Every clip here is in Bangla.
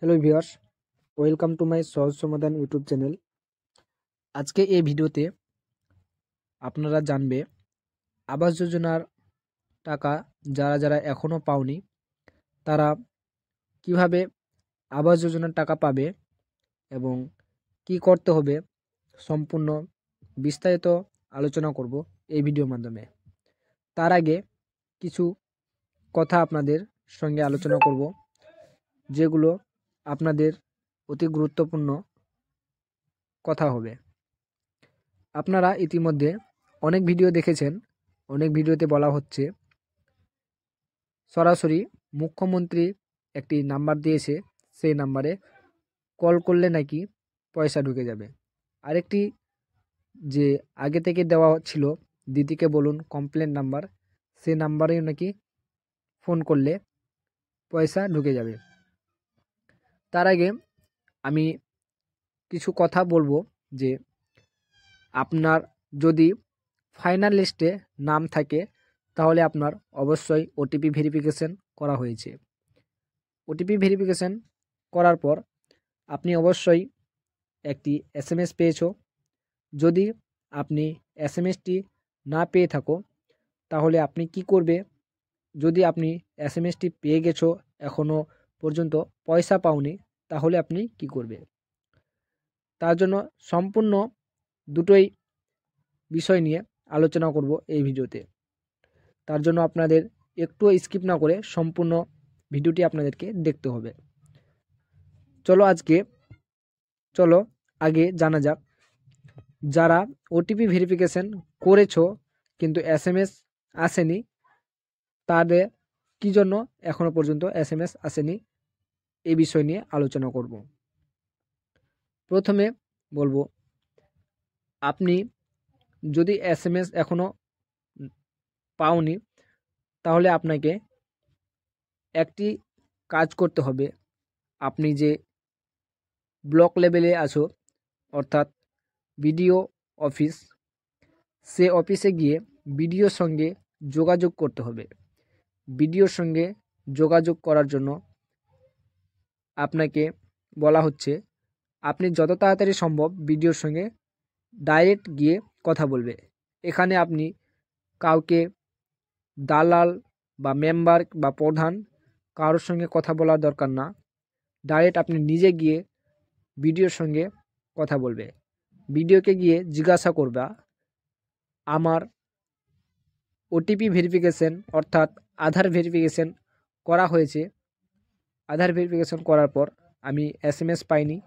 Hello viewers, welcome to my সহজ সমাধান ইউটিউব চ্যানেল। আজকে এই ভিডিওতে আপনারা জানবে আবাস যোজনার টাকা যারা যারা এখনও পাওনি তারা কিভাবে আবাস যোজনার টাকা পাবে এবং কি করতে হবে সম্পূর্ণ বিস্তারিত আলোচনা করব এই ভিডিওর মাধ্যমে। তার আগে কিছু কথা আপনাদের সঙ্গে আলোচনা করব যেগুলো আপনাদের অতি গুরুত্বপূর্ণ কথা হবে। আপনারা ইতিমধ্যে অনেক ভিডিও দেখেছেন, অনেক ভিডিওতে বলা হচ্ছে সরাসরি মুখ্যমন্ত্রী একটি নাম্বার দিয়েছে, সেই নাম্বারে কল করলে নাকি পয়সা ঢুকে যাবে। আরেকটি যে আগে থেকে দেওয়া ছিল দিদিকে বলুন কমপ্লেন নাম্বার, সেই নাম্বারেও নাকি ফোন করলে পয়সা ঢুকে যাবে। তার আগে আমি কিছু কথা বলবো যে আপনার যদি ফাইনাল লিস্টে নাম থাকে তাহলে আপনার অবশ্যই ওটিপি ভেরিফিকেশন করা হয়েছে। ওটিপি ভেরিফিকেশন করার পর আপনি অবশ্যই একটি এসএমএস পেয়েছো। যদি আপনি এসএমএসটি না পেয়ে থাকো তাহলে আপনি কি করবে? যদি আপনি এসএমএসটি পেয়ে গেছো এখনও পর্যন্ত পয়সা পাওনি তাহলে আপনি কি করবে? তার জন্য সম্পূর্ণ দুটোই বিষয় নিয়ে আলোচনা করব এই ভিডিওতে। তার জন্য আপনাদের একটুও স্কিপ না করে সম্পূর্ণ ভিডিওটি আপনাদেরকে দেখতে হবে। চলো আগে জানা যাক যারা ওটিপি ভেরিফিকেশন করেছো কিন্তু এসএমএস আসেনি তাদের কি জন্য এখনো পর্যন্ত এসএমএস আসেনি এই বিষয় নিয়ে আলোচনা করব। প্রথমে বলবো, আপনি যদি এসএমএস এখনো পাওনি তাহলে আপনাকে একটি কাজ করতে হবে। আপনি যে ব্লক লেভেলে আছো অর্থাৎ বিডিও অফিস, সে অফিসে গিয়ে বিডিওর সঙ্গে যোগাযোগ করতে হবে। বিডিওর সঙ্গে যোগাযোগ করার জন্য আপনাকে বলা হচ্ছে আপনি যত তাড়াতাড়ি সম্ভব বিডিওর সঙ্গে ডাইরেক্ট গিয়ে কথা বলবে। এখানে আপনি কাউকে দালাল বা মেম্বার বা প্রধান কারোর সঙ্গে কথা বলার দরকার না। ডাইরেক্ট আপনি নিজে গিয়ে বিডিওর সঙ্গে কথা বলবে। বিডিওকে গিয়ে জিজ্ঞাসা করবা আমার ওটিপি ভেরিফিকেশন অর্থাৎ আধার ভেরিফিকেশন করা হয়েছে। আধার ভেরিফিকেশন করার পর আমি এসএমএস পাইনি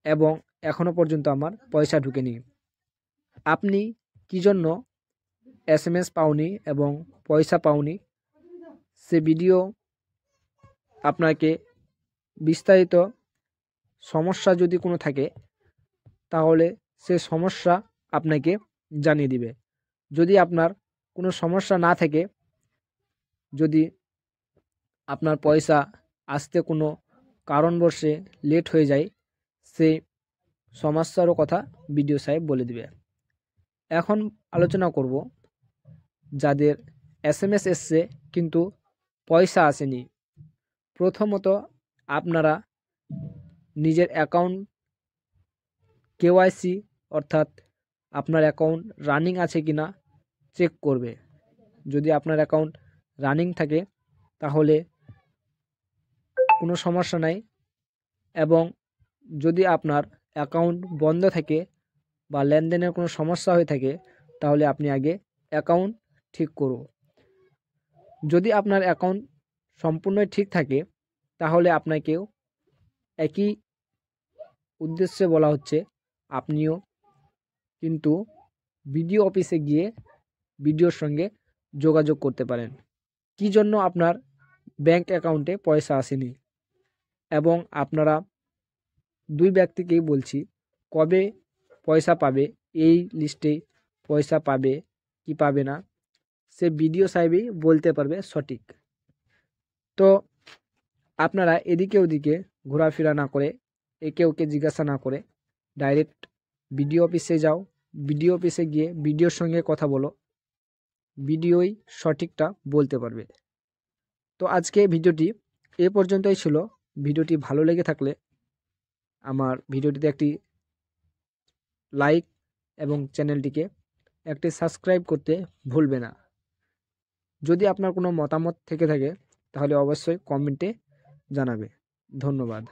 এবং এখনও পর্যন্ত আমার পয়সা ঢুকেনি। আপনি কী জন্য এসএমএস পাওনি এবং পয়সা পাওনি সে ভিডিও আপনাকে বিস্তারিত সমস্যা যদি কোনো থাকে তাহলে সে সমস্যা আপনাকে জানিয়ে দিবে। যদি আপনার কোনো সমস্যা না থাকে, যদি আপনার পয়সা আসতে কোনো কারণবশে লেট হয়ে যায়, সেই সমস্যারও কথা বিডিও সাহেব বলে দিবে। এখন আলোচনা করব যাদের এসএমএস এসছে কিন্তু পয়সা আসেনি। প্রথমত আপনারা নিজের অ্যাকাউন্ট কেওয়াইসি অর্থাৎ আপনার অ্যাকাউন্ট রানিং আছে কি না চেক করবে। যদি আপনার অ্যাকাউন্ট রানিং থাকে তাহলে কোনো সমস্যা নাই, এবং যদি আপনার অ্যাকাউন্ট বন্ধ থাকে বা লেনদেনের কোনো সমস্যা হয়ে থাকে তাহলে আপনি আগে অ্যাকাউন্ট ঠিক করুন। যদি আপনার অ্যাকাউন্ট সম্পূর্ণই ঠিক থাকে তাহলে আপনাকেও একই উদ্দেশ্যে বলা হচ্ছে আপনিও কিন্তু বিডিও অফিসে গিয়ে বিডিওর সঙ্গে যোগাযোগ করতে পারেন কি জন্য আপনার ব্যাংক অ্যাকাউন্টে পয়সা আসেনি। এবং আপনারা দুই ব্যক্তিকেই বলছি কবে পয়সা পাবে, এই লিস্টে পয়সা পাবে কি পাবে না সে বিডিও সাহেবই বলতে পারবে সঠিক। তো আপনারা এদিকে ওদিকে ঘোরাফেরা না করে, একে ওকে জিজ্ঞাসা না করে ডাইরেক্ট বিডিও অফিসে যাও। বিডিও অফিসে গিয়ে বিডিওর সঙ্গে কথা বলো, বিডিওই সঠিকটা বলতে পারবে। তো আজকে ভিডিওটি এ পর্যন্তই ছিল। ভিডিওটি ভালো লেগে থাকলে আমার ভিডিওটিতে একটি লাইক এবং চ্যানেলটিকে একটি সাবস্ক্রাইব করতে ভুলবে না। যদি আপনার কোনো মতামত থেকে থাকে তাহলে অবশ্যই কমেন্টে জানাবে। ধন্যবাদ।